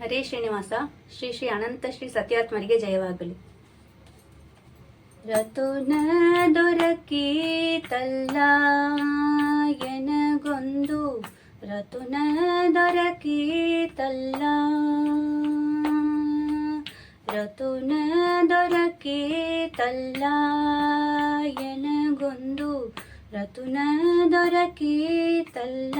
ಹರೇ ಶ್ರೀನಿವಾಸ. ಶ್ರೀ ಶ್ರೀ ಅನಂತ ಶ್ರೀ ಸತ್ಯಾತ್ಮರಿಗೆ ಜಯವಾಗಲಿ. ರತುನ ದೊರಕೀತಲ್ಲ ಎನಗೊಂದು, ರತುನ ದೊರಕೀತಲ್ಲ, ರತುನ ದೊರಕೀತಲ್ಲ ಎನಗೊಂದು, ರತುನ ದೊರಕೀತಲ್ಲ.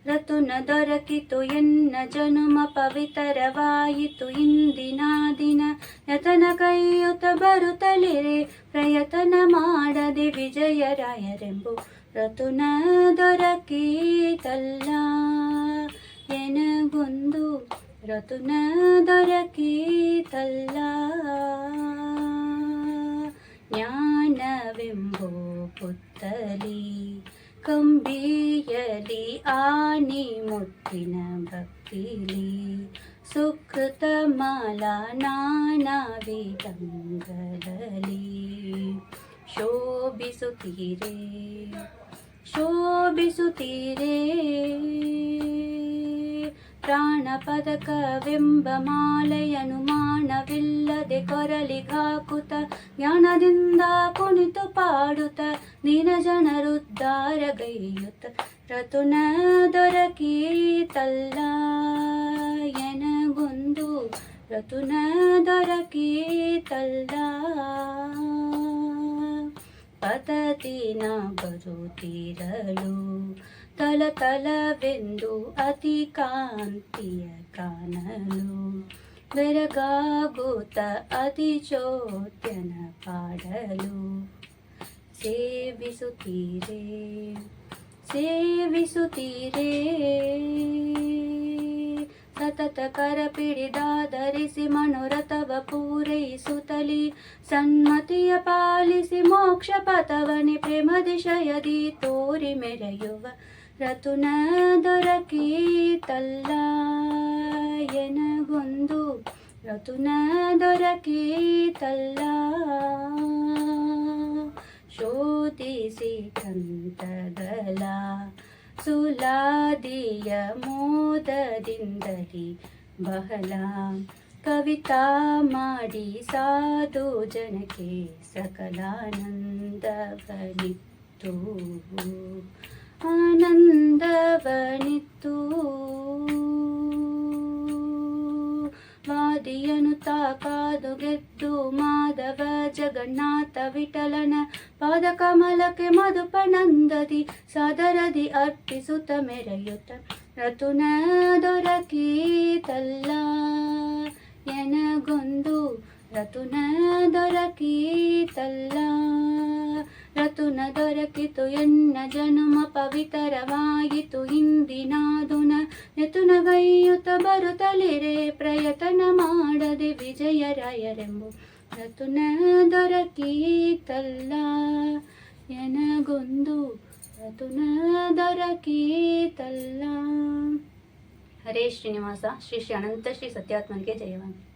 ರತುನ ದೊರಕಿತು ಎನ್ನ ಜನುಮ ಪವಿತ್ರವಾಯಿತು ಇಂದಿನ ದಿನ, ಯತನ ಕೈಯುತ ಬರುತ್ತಲಿರೆ ಪ್ರಯತನ ಮಾಡದೆ ವಿಜಯರಾಯರೆಂಬು. ರತುನ ದೊರಕೀತಲ್ಲ ಎನಗೊಂದು, ರತುನ ದೊರಕೀತಲ್ಲ. ಜ್ಞಾನವೆಂಬೋ ಪುತ್ತಲಿ ಕಂಬಿಯಲಿ ಆನಿ ಮುತ್ತಿನ ಭಕ್ತಿಲಿ, ಸುಕೃತ ಮಾಲಾ ನಾನಾ ವೇದಂಗದಲ್ಲಿ ಶೋಭಿಸುತ್ತೀರೆ, ಶೋಭಿಸುತ್ತೀರೆ. ಪ್ರಾಣ ಪದಕವೆಂಬ ಮಾಲೆಯನು ಮಾನವಿಲ್ಲದೆ ಕೊರಲಿಗಾಕುತ, ಜ್ಞಾನದಿಂದ ಕುಣಿತು ಪಾಡುತ್ತ ದೀನ ಜನರುದ್ಧಾರಗೈಯುತ್ತ. ರತುನ ದೊರಕೀತಲ್ಲ ಎನಗೊಂದು, ರತುನ ದೊರಕೀತಲ್ಲ. ಪತದಿನ ಬರುತ್ತಿರಲು ತಲತಲವೆಂದು ಅತಿ ಕಾಂತಿಯ ಕಾಣಲು, ಬೆರಗಾಗುತ್ತ ಅತಿ ಚೋದ್ಯನ ಪಾಡಲು. ಸೇವಿಸುತ್ತೀರೆ, ಸೇವಿಸುತ್ತೀರೆ. ಸತತ ಕರ ಪಿಡಿದಾಧರಿಸಿ ಮನೋರಥವ ಪೂರೈಸುತ್ತಲಿ, ಸನ್ಮತಿಯ ಪಾಲಿಸಿ ಮೋಕ್ಷ ಪಥವನೆ ಪ್ರೇಮದಿಶಯದಿ ತೋರಿ ಮೆರೆಯುವ. ರತುನ ದೊರಕೀತಲ್ಲ ಎನಗೊಂದು, ರತುನ ದೊರಕೀತಲ್ಲ. ಶೋಧಿಸಿ ಕಂತಗಳ ಸುಲಾದಿಯ ಮೋದದಿಂದಲಿ ಬಹಳ ಕವಿತಾ ಮಾಡಿ ಸಾಧು ಜನಕ್ಕೆ ಸಕಲಾನಂದವನಿತ್ತು, ಆನಂದವನಿತ್ತು. ವಾದಿಯನು ತಾಕಾದು ಗೆದ್ದು ಮಾಧವ ಜಗನ್ನಾಥ ವಿಠಲನ ಪಾದ ಕಮಲಕ್ಕೆ ಮಧುಪನಂದದಿ ಸಾದರದಿ ಅರ್ಪಿಸುತ್ತ ಮೆರೆಯುತ್ತ. ರತುನ ದೊರಕೀತಲ್ಲ ಎನಗೊಂದು, ರತುನ ದೊರಕೀತಲ್ಲ. ರತುನ ದೊರಕಿತು ಎನ್ನ ಜನುಮ ಪವಿತ್ರವಾಯಿತು ಇಂದಿನ ದಿನ, ಯತುನಗೈಯುತ ಬರುತ್ತಲಿರೆ ಪ್ರಯತನ ಮಾಡದೆ ವಿಜಯರಾಯರೆಂಬು. ರತುನ ದೊರಕೀತಲ್ಲ ಎನಗೊಂದು, ರತುನ ದೊರಕೀತಲ್ಲ. ಹರೇ ಶ್ರೀನಿವಾಸ. ಶ್ರೀ ಶ್ರೀ ಅನಂತ ಶ್ರೀ ಸತ್ಯಾತ್ಮನಿಗೆ ಜಯವಾಗಲಿ.